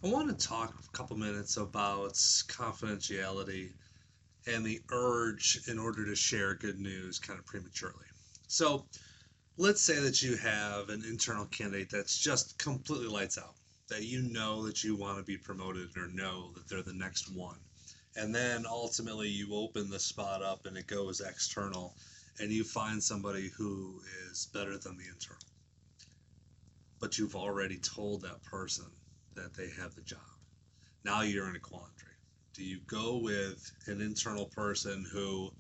I want to talk a couple minutes about confidentiality and the urge in order to share good news kind of prematurely. So, let's say that you have an internal candidate that's just completely lights out, that you know that you want to be promoted or know that they're the next one. And then ultimately you open the spot up and it goes external and you find somebody who is better than the internal. But you've already told that person that they have the job. Now you're in a quandary. Do you go with an internal person who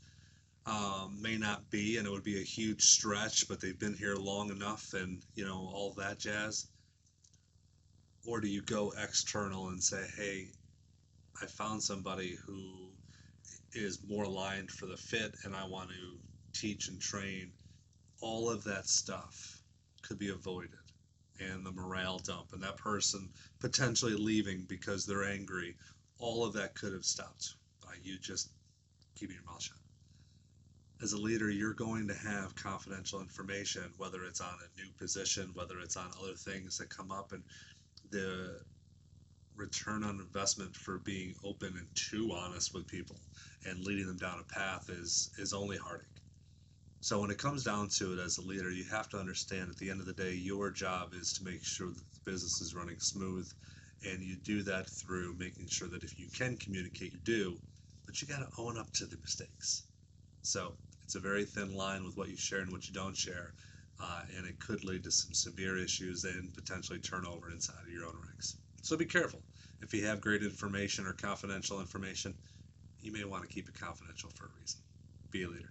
may not be, and it would be a huge stretch, but they've been here long enough and, all that jazz? Or do you go external and say, hey, I found somebody who is more aligned for the fit and I want to teach and train? All of that stuff could be avoided, and the morale dump and that person potentially leaving because they're angry, all of that could have stopped by you just keeping your mouth shut. As a leader, you're going to have confidential information, whether it's on a new position, whether it's on other things that come up, and the return on investment for being open and too honest with people and leading them down a path is only heartache. So when it comes down to it, as a leader, you have to understand at the end of the day, your job is to make sure that the business is running smooth, and you do that through making sure that if you can communicate, you do, but you got to own up to the mistakes. So it's a very thin line with what you share and what you don't share, and it could lead to some severe issues and potentially turnover inside of your own ranks. So be careful. If you have great information or confidential information, you may want to keep it confidential for a reason. Be a leader.